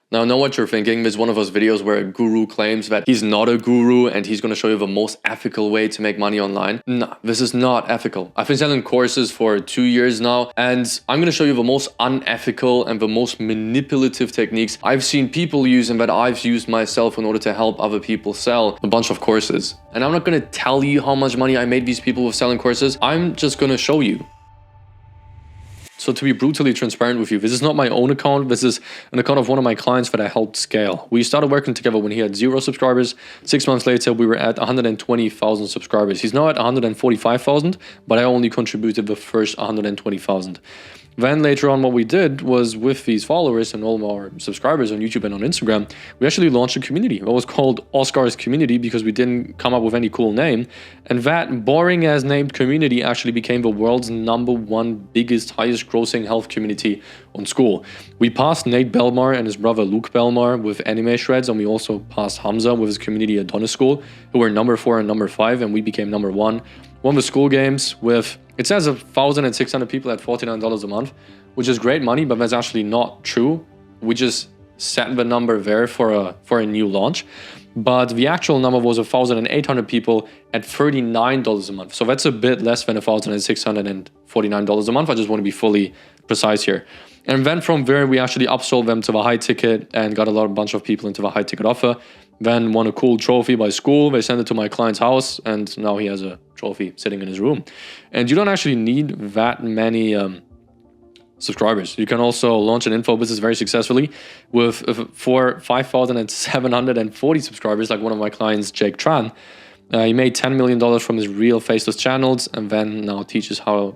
Now, I know what you're thinking. This is one of those videos where a guru claims that he's not a guru and he's going to show you the most ethical way to make money online. No, this is not ethical. I've been selling courses for 2 years now, and I'm going to show you the most unethical and the most manipulative techniques I've seen people use and that I've used myself in order to help other people sell a bunch of courses. And I'm not going to tell you how much money I made these people with selling courses. I'm just going to show you. So to be brutally transparent with you, this is not my own account. This is an account of one of my clients that I helped scale. We started working together when he had 0 subscribers. 6 months later, we were at 120,000 subscribers. He's now at 145,000, but I only contributed the first 120,000. Then later on, what we did was with these followers and all of our subscribers on YouTube and on Instagram, we actually launched a community. It was called Oscar's Community because we didn't come up with any cool name. And that boring as named community actually became the world's #1 biggest, highest grossing health community on school. We passed Nate Belmar and his brother Luke Belmar with anime shreds, and we also passed Hamza with his community Adonis School, who were number 4 and number 5, and we became number 1. Won the school games with, it says 1,600 people at $49 a month, which is great money, but that's actually not true. We just set the number there for a new launch. But the actual number was 1,800 people at $39 a month. So that's a bit less than $1,649 a month. I just want to be fully precise here. And then from there, we actually upsold them to the high ticket and got a bunch of people into the high ticket offer. Then won a cool trophy by school. They sent it to my client's house, and now he has a trophy sitting in his room. And you don't actually need that many subscribers. You can also launch an info business very successfully with 5,740 subscribers, like one of my clients, Jake Tran. He made $10 million from his real faceless channels, and then now teaches other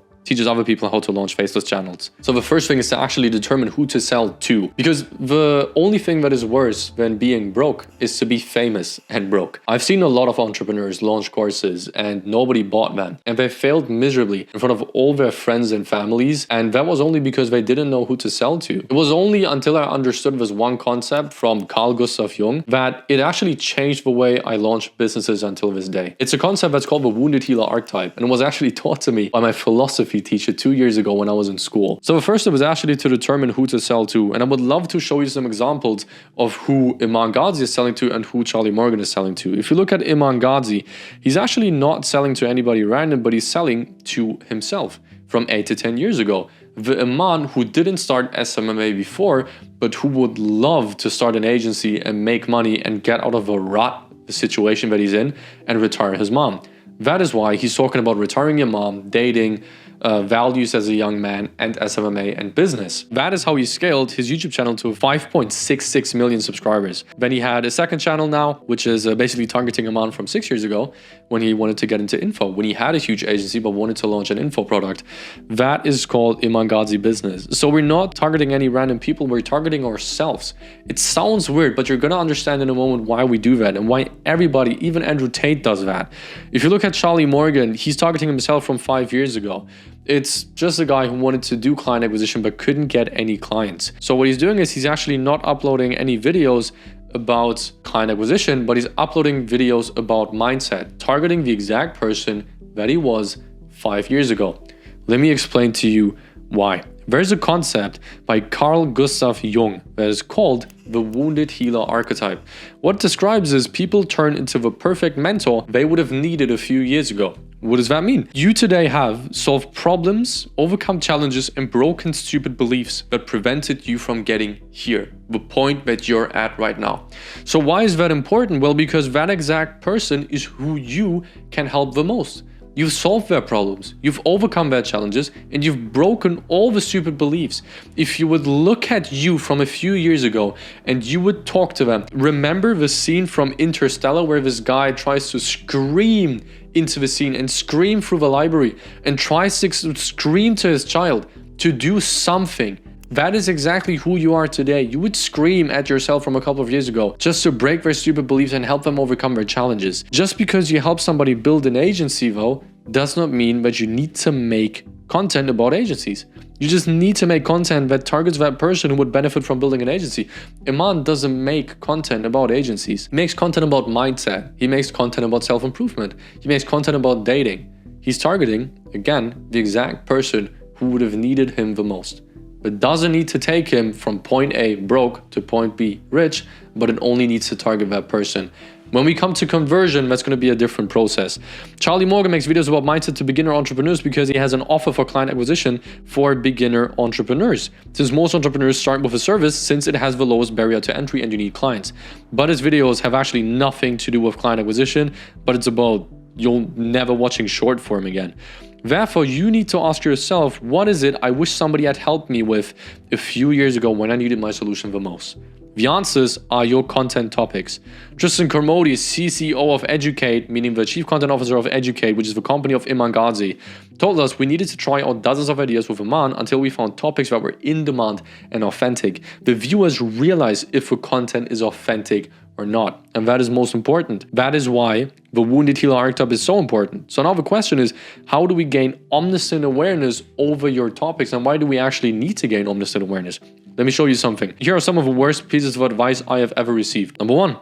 people how to launch faceless channels. So the first thing is to actually determine who to sell to, because the only thing that is worse than being broke is to be famous and broke. I've seen a lot of entrepreneurs launch courses and nobody bought them, and they failed miserably in front of all their friends and families, and that was only because they didn't know who to sell to. It was only until I understood this one concept from Carl Gustav Jung that it actually changed the way I launch businesses until this day. It's a concept that's called the wounded healer archetype, and it was actually taught to me by my philosophy teacher 2 years ago when I was in school. So the first step is actually to determine who to sell to, and I would love to show you some examples of who Iman Gadzhi is selling to and who Charlie Morgan is selling to. If you look at Iman Gadzhi, he's actually not selling to anybody random, but he's selling to himself from 8 to 10 years ago. The Iman who didn't start SMMA before, but who would love to start an agency and make money and get out of the rut, the situation that he's in, and retire his mom. That is why he's talking about retiring your mom, dating, values as a young man, and SMMA and business. That is how he scaled his YouTube channel to 5.66 million subscribers. Then he had a second channel now, which is basically targeting a man from 6 years ago when he wanted to get into info, when he had a huge agency but wanted to launch an info product. That is called Iman Gadzhi business. So we're not targeting any random people, we're targeting ourselves. It sounds weird, but you're gonna understand in a moment why we do that and why everybody, even Andrew Tate, does that. If you look at Charlie Morgan, he's targeting himself from 5 years ago. It's just a guy who wanted to do client acquisition but couldn't get any clients. So what he's doing is he's actually not uploading any videos about client acquisition, but he's uploading videos about mindset, targeting the exact person that he was 5 years ago. Let me explain to you why. There's a concept by Carl Gustav Jung that is called the wounded healer archetype. What it describes is people turn into the perfect mentor they would have needed a few years ago. What does that mean? You today have solved problems, overcome challenges, and broken stupid beliefs that prevented you from getting here, the point that you're at right now. So why is that important? Well, because that exact person is who you can help the most. You've solved their problems, you've overcome their challenges, and you've broken all the stupid beliefs. If you would look at you from a few years ago and you would talk to them, remember the scene from Interstellar where this guy tries to scream into the scene and scream through the library and tries to scream to his child to do something. That is exactly who you are today. You would scream at yourself from a couple of years ago just to break their stupid beliefs and help them overcome their challenges. Just because you help somebody build an agency, though, does not mean that you need to make content about agencies. You just need to make content that targets that person who would benefit from building an agency. Iman doesn't make content about agencies. He makes content about mindset. He makes content about self-improvement. He makes content about dating. He's targeting, again, the exact person who would have needed him the most. It doesn't need to take him from point A, broke, to point B, rich, but it only needs to target that person. When we come to conversion, that's going to be a different process. Charlie Morgan makes videos about mindset to beginner entrepreneurs because he has an offer for client acquisition for beginner entrepreneurs. Since most entrepreneurs start with a service, since it has the lowest barrier to entry and you need clients. But his videos have actually nothing to do with client acquisition, but it's about you'll never watching short form again. Therefore, you need to ask yourself, what is it I wish somebody had helped me with a few years ago when I needed my solution the most? The answers are your content topics. Tristan Kormody, CCO of Educate, meaning the Chief Content Officer of Educate, which is the company of Iman Ghazi, told us we needed to try out dozens of ideas with Iman until we found topics that were in demand and authentic. The viewers realize if the content is authentic or not, and that is most important. That is why the Wounded Healer Archetype is so important. So now the question is, how do we gain omniscient awareness over your topics, and why do we actually need to gain omniscient awareness? Let me show you something. Here are some of the worst pieces of advice I have ever received. Number 1,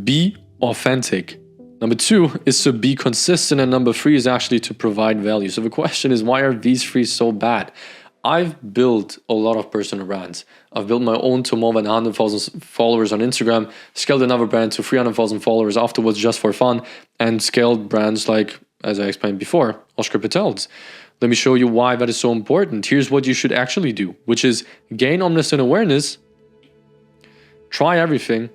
be authentic. Number 2 is to be consistent, and number 3 is actually to provide value. So the question is, why are these 3 so bad? I've built a lot of personal brands. I've built my own to more than 100,000 followers on Instagram, scaled another brand to 300,000 followers afterwards just for fun, and scaled brands like, as I explained before, Oscar Patel's. Let me show you why that is so important. Here's what you should actually do, which is gain omniscient awareness, try everything,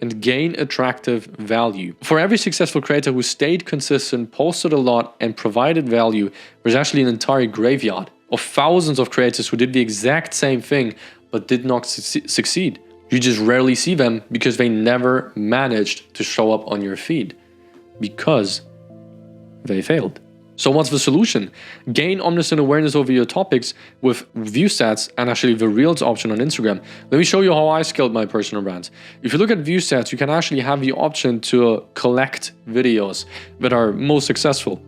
and gain attractive value. For every successful creator who stayed consistent, posted a lot, and provided value, there's actually an entire graveyard of thousands of creators who did the exact same thing but did not succeed. You just rarely see them because they never managed to show up on your feed because they failed. So what's the solution? Gain omniscient awareness over your topics with view stats and actually the Reels option on Instagram. Let me show you how I scaled my personal brands. If you look at view stats, you can actually have the option to collect videos that are most successful.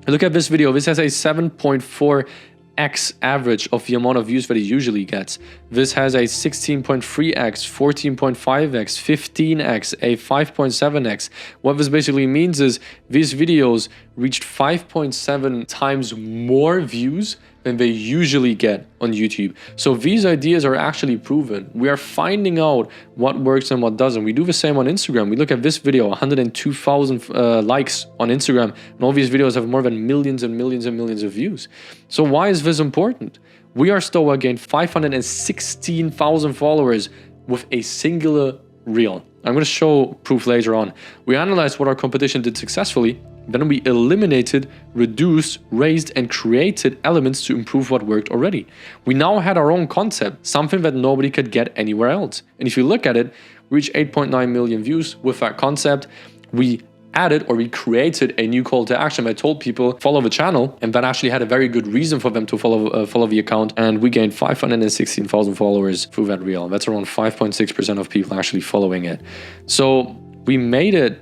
Look at this video. This has a 7.4x average of the amount of views that it usually gets. This has a 16.3x, 14.5x, 15x, a 5.7x. What this basically means is these videos reached 5.7 times more views than they usually get on YouTube. So these ideas are actually proven. We are finding out what works and what doesn't. We do the same on Instagram. We look at this video, 102,000 likes on Instagram, and all these videos have more than millions and millions and millions of views. So why is this important? We are still gained 516,000 followers with a singular reel. I'm going to show proof later on. We analyzed what our competition did successfully. Then we eliminated, reduced, raised, and created elements to improve what worked already. We now had our own concept, something that nobody could get anywhere else. And if you look at it, we reached 8.9 million views with that concept. We added or we created a new call to action that told people follow the channel, and that actually had a very good reason for them to follow the account, and we gained 516,000 followers through that reel. That's around 5.6% of people actually following it. So we made it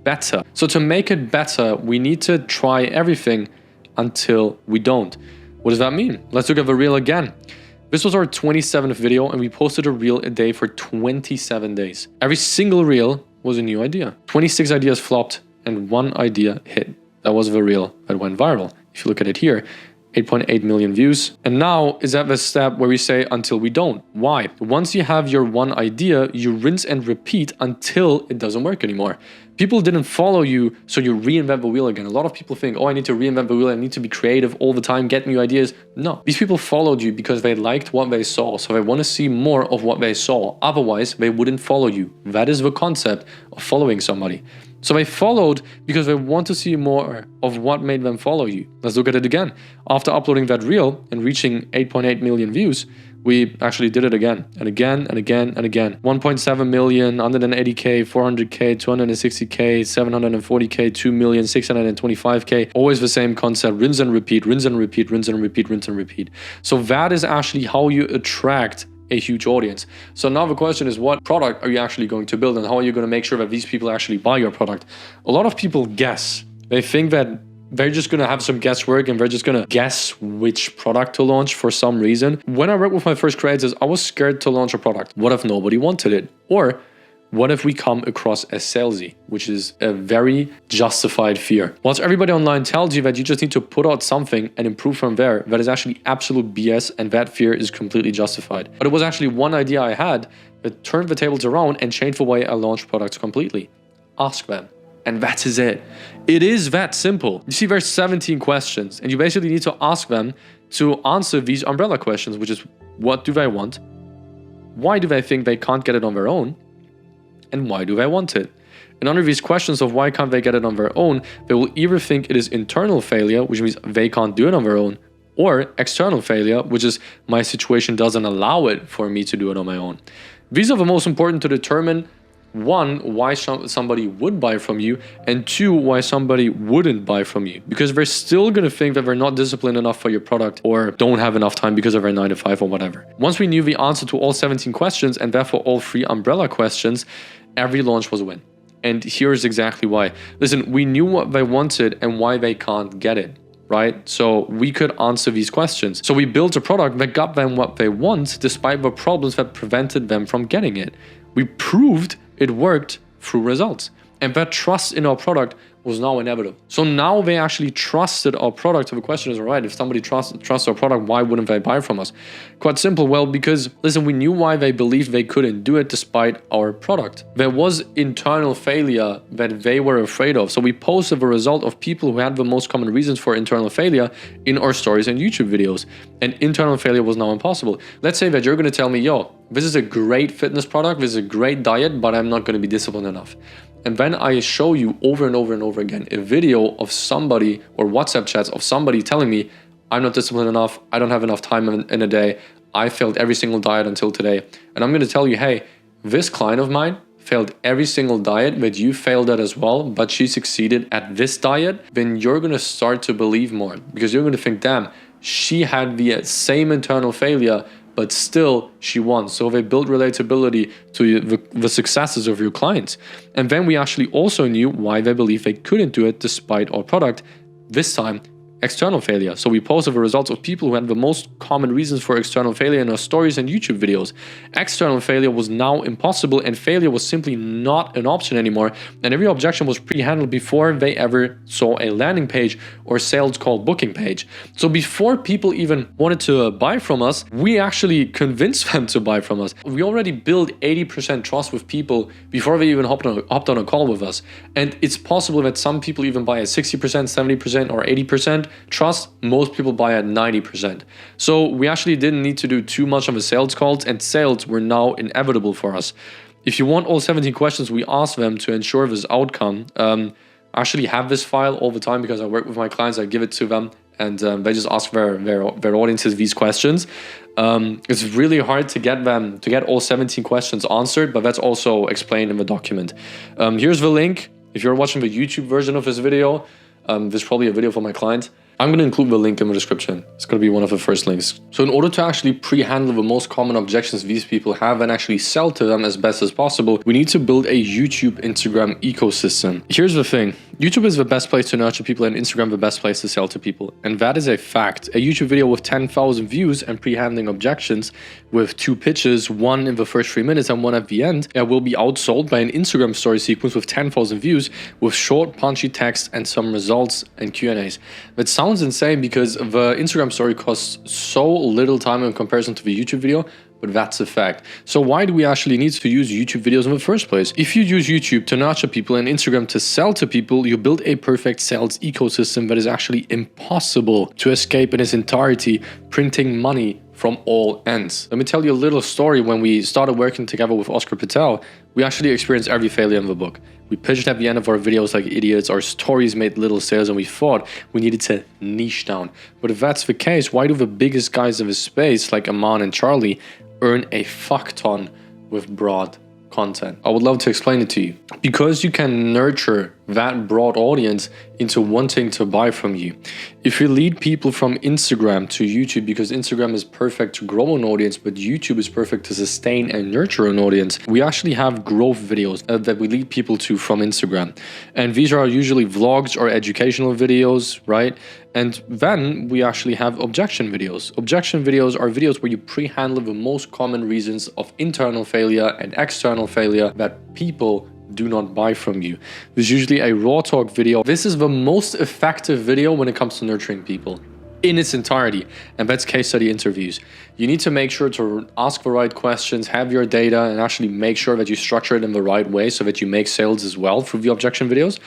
better. So to make it better, we need to try everything until we don't. What does that mean? Let's look at the reel again. This was our 27th video, and we posted a reel a day for 27 days. Every single reel was a new idea. 26 ideas flopped and 1 idea hit. That was the reel that went viral. If you look at it here, 8.8 million views. And now is at the step where we say until we don't. Why? Once you have your one idea, you rinse and repeat until it doesn't work anymore. People didn't follow you, so you reinvent the wheel again. A lot of people think, oh, I need to reinvent the wheel. I need to be creative all the time, get new ideas. No, these people followed you because they liked what they saw. So they want to see more of what they saw. Otherwise, they wouldn't follow you. That is the concept of following somebody. So they followed because they want to see more of what made them follow you. Let's look at it again. After uploading that reel and reaching 8.8 million views, we actually did it again and again and again and again. 1.7 million, 180K, 400K, 260K, 740K, 2 million, 625K. Always the same concept, rinse and repeat, rinse and repeat, rinse and repeat, rinse and repeat. So that is actually how you attract a huge audience. So now the question is, what product are you actually going to build, and how are you going to make sure that these people actually buy your product? A lot of people guess. They think that they're just going to have some guesswork and they're just going to guess which product to launch for some reason. When I worked with my first creators, I was scared to launch a product. What if nobody wanted it? Or What if we come across as salesy, which is a very justified fear? Whilst everybody online tells you that you just need to put out something and improve from there, that is actually absolute BS, and that fear is completely justified. But it was actually one idea I had that turned the tables around and changed the way I launched products completely. Ask them. And that is it. It is that simple. You see, there's 17 questions, and you basically need to ask them to answer these umbrella questions, which is, what do they want? Why do they think they can't get it on their own? And why do they want it? And under these questions of why can't they get it on their own, they will either think it is internal failure, which means they can't do it on their own, or external failure, which is my situation doesn't allow it for me to do it on my own. These are the most important to determine. One, why somebody would buy from you, and two, why somebody wouldn't buy from you, because they're still going to think that they're not disciplined enough for your product or don't have enough time because of their 9 to 5 or whatever. Once we knew the answer to all 17 questions and therefore all 3 umbrella questions, every launch was a win. And here's exactly why. Listen, we knew what they wanted and why they can't get it, right? So we could answer these questions. So we built a product that got them what they want despite the problems that prevented them from getting it. We proved it worked through results. And that trust in our product was now inevitable. So now they actually trusted our product. So the question is, all right, if somebody trusts our product, why wouldn't they buy from us? Quite simple. Well, because listen, we knew why they believed they couldn't do it despite our product. There was internal failure that they were afraid of. So we posted the result of people who had the most common reasons for internal failure in our stories and YouTube videos. And internal failure was now impossible. Let's say that you're going to tell me, yo, this is a great fitness product, this is a great diet, but I'm not going to be disciplined enough. And then I show you over and over and over again a video of somebody or WhatsApp chats of somebody telling me, I'm not disciplined enough, I don't have enough time in a day, I failed every single diet until today. And I'm going to tell you, hey, this client of mine failed every single diet that you failed at as well, but she succeeded at this diet. Then you're going to start to believe more, because you're going to think, damn, she had the same internal failure, but still she won. So they build relatability to the successes of your clients. And then we actually also knew why they believe they couldn't do it despite our product. This time, external failure. So we posted the results of people who had the most common reasons for external failure in our stories and YouTube videos. External failure was now impossible, and failure was simply not an option anymore. And every objection was pre-handled before they ever saw a landing page or sales call booking page. So before people even wanted to buy from us, we actually convinced them to buy from us. We already built 80% trust with people before they even hopped on a call with us. And it's possible that some people even buy at 60%, 70%, or 80%. Trust, most people buy at 90%. So we actually didn't need to do too much of a sales calls, and sales were now inevitable for us. If you want all 17 questions we asked them to ensure this outcome, I actually have this file all the time because I work with my clients, I give it to them, and they just ask their audiences these questions. It's really hard to get all 17 questions answered, but that's also explained in the document. Here's the link. If you're watching the YouTube version of this video, this is probably a video for my client. I'm going to include the link in the description. It's going to be one of the first links. So in order to actually pre-handle the most common objections these people have and actually sell to them as best as possible, we need to build a YouTube Instagram ecosystem. Here's the thing. YouTube is the best place to nurture people, and Instagram the best place to sell to people. And that is a fact. A YouTube video with 10,000 views and pre-handling objections with 2 pitches, one in the first 3 minutes and one at the end, will be outsold by an Instagram story sequence with 10,000 views with short, punchy text and some results and Q&As. That sounds insane because the Instagram story costs so little time in comparison to the YouTube video, but that's a fact. So why do we actually need to use YouTube videos in the first place? If you use YouTube to nurture people and Instagram to sell to people, you build a perfect sales ecosystem that is actually impossible to escape in its entirety, printing money from all ends. Let me tell you a little story. When we started working together with Oscar Patel, we actually experienced every failure in the book. We pitched at the end of our videos like idiots, our stories made little sales, and we thought we needed to niche down. But if that's the case, why do the biggest guys in the space like Aman and Charlie earn a fuck ton with broad content? I would love to explain it to you. Because you can nurture that broad audience into wanting to buy from you. If you lead people from Instagram to YouTube, because Instagram is perfect to grow an audience, but YouTube is perfect to sustain and nurture an audience, we actually have growth videos that we lead people to from Instagram. And these are usually vlogs or educational videos, right? And then we actually have objection videos. Objection videos are videos where you pre-handle the most common reasons of internal failure and external failure that people do not buy from you. There's usually a raw talk video. This is the most effective video when it comes to nurturing people in its entirety, and that's case study interviews. You need to make sure to ask the right questions, have your data, and actually make sure that you structure it in the right way so that you make sales as well through the objection videos.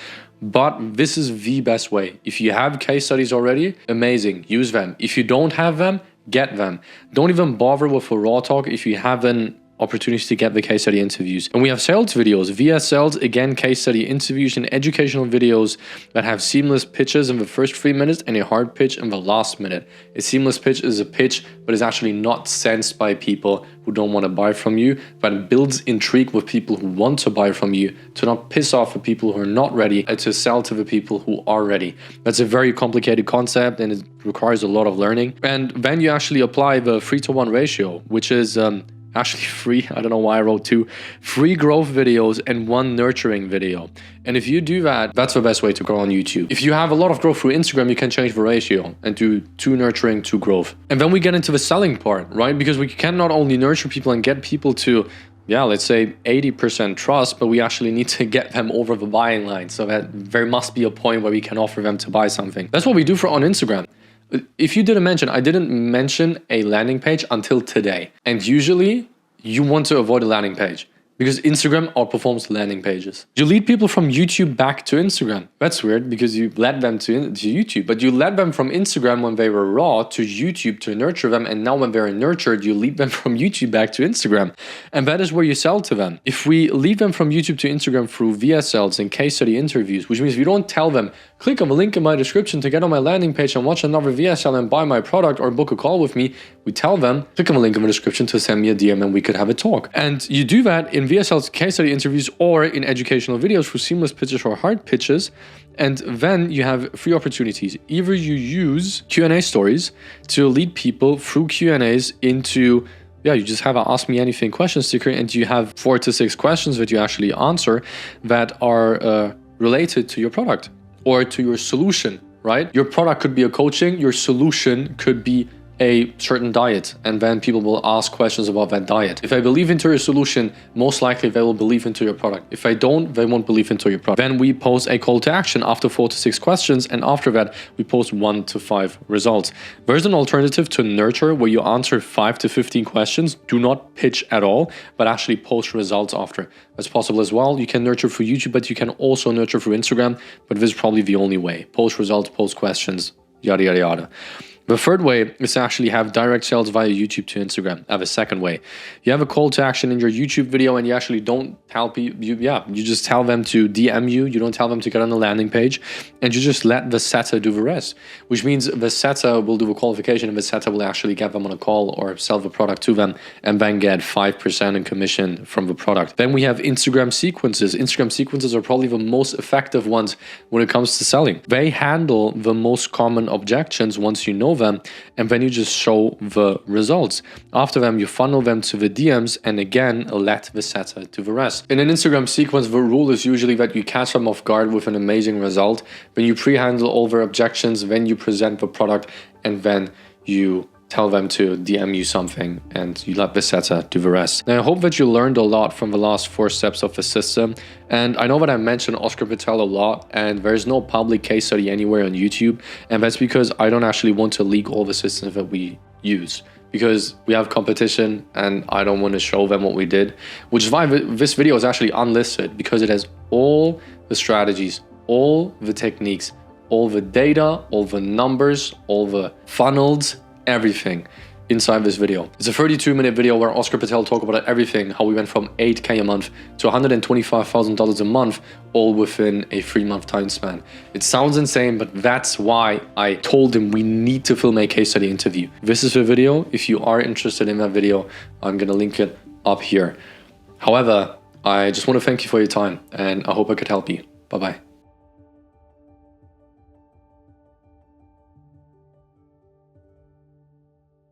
But this is the best way. If you have case studies already, amazing, use them. If you don't have them, get them. Don't even bother with a raw talk if you haven't opportunities to get the case study interviews. And we have sales videos, VSLs, again, case study interviews and educational videos that have seamless pitches in the first 3 minutes and a hard pitch in the last minute. A seamless pitch is a pitch, but is actually not sensed by people who don't want to buy from you, but it builds intrigue with people who want to buy from you, to not piss off the people who are not ready, and to sell to the people who are ready. That's a very complicated concept and it requires a lot of learning. And then you actually apply the 3-to-1 ratio, which is actually free. I don't know why I wrote 2 free growth videos and 1 nurturing video. And if you do that, that's the best way to grow on YouTube. If you have a lot of growth through Instagram, you can change the ratio and do 2 nurturing, 2 growth. And then we get into the selling part, right? Because we can not only nurture people and get people to, let's say 80% trust, but we actually need to get them over the buying line, so that there must be a point where we can offer them to buy something. That's what we do on Instagram. If you didn't mention, I didn't mention a landing page until today. And usually you want to avoid a landing page because Instagram outperforms landing pages. You lead people from YouTube back to Instagram. That's weird because you led them to YouTube, but you led them from Instagram when they were raw to YouTube to nurture them. And now when they're nurtured, you lead them from YouTube back to Instagram. And that is where you sell to them. If we lead them from YouTube to Instagram through VSLs and case study interviews, which means we don't tell them, click on the link in my description to get on my landing page and watch another VSL and buy my product or book a call with me. We tell them, click on the link in the description to send me a DM and we could have a talk. And you do that in VSL's case study interviews or in educational videos through seamless pitches or hard pitches. And then you have 3 opportunities. Either you use Q&A stories to lead people through Q&As into, you just have an Ask Me Anything question sticker and you have 4 to 6 questions that you actually answer that are related to your product or to your solution, right? Your product could be a coaching, your solution could be a certain diet, and then people will ask questions about that diet. If I believe into your solution, most likely they will believe into your product. If I don't, they won't believe into your product. Then we post a call to action after 4 to 6 questions, and after that, we post 1 to 5 results. There's an alternative to nurture where you answer 5 to 15 questions, do not pitch at all, but actually post results after. That's possible as well. You can nurture through YouTube, but you can also nurture through Instagram, but this is probably the only way. Post results, post questions, yada, yada, yada. The third way is to actually have direct sales via YouTube to Instagram. I have a second way. You have a call to action in your YouTube video and you actually don't tell people, you just tell them to DM you. You don't tell them to get on the landing page and you just let the setter do the rest, which means the setter will do the qualification and the setter will actually get them on a call or sell the product to them and then get 5% in commission from the product. Then we have Instagram sequences. Instagram sequences are probably the most effective ones when it comes to selling. They handle the most common objections once you know them, and then you just show the results. After them, you funnel them to the DMs and again, let the setter do the rest. In an Instagram sequence, the rule is usually that you catch them off guard with an amazing result, then you pre-handle all their objections, then you present the product, and then you tell them to DM you something and you let the setter do the rest. Now, I hope that you learned a lot from the last 4 steps of the system. And I know that I mentioned Oscar Patel a lot and there's no public case study anywhere on YouTube. And that's because I don't actually want to leak all the systems that we use, because we have competition and I don't want to show them what we did, which is why this video is actually unlisted, because it has all the strategies, all the techniques, all the data, all the numbers, all the funnels, everything inside this video. It's a 32-minute video where Oscar Patel talked about everything, how we went from 8K a month to $125,000 a month, all within a 3-month time span. It sounds insane, but that's why I told him we need to film a case study interview. This is the video. If you are interested in that video, I'm gonna link it up here. However, I just want to thank you for your time and I hope I could help you. Bye-bye.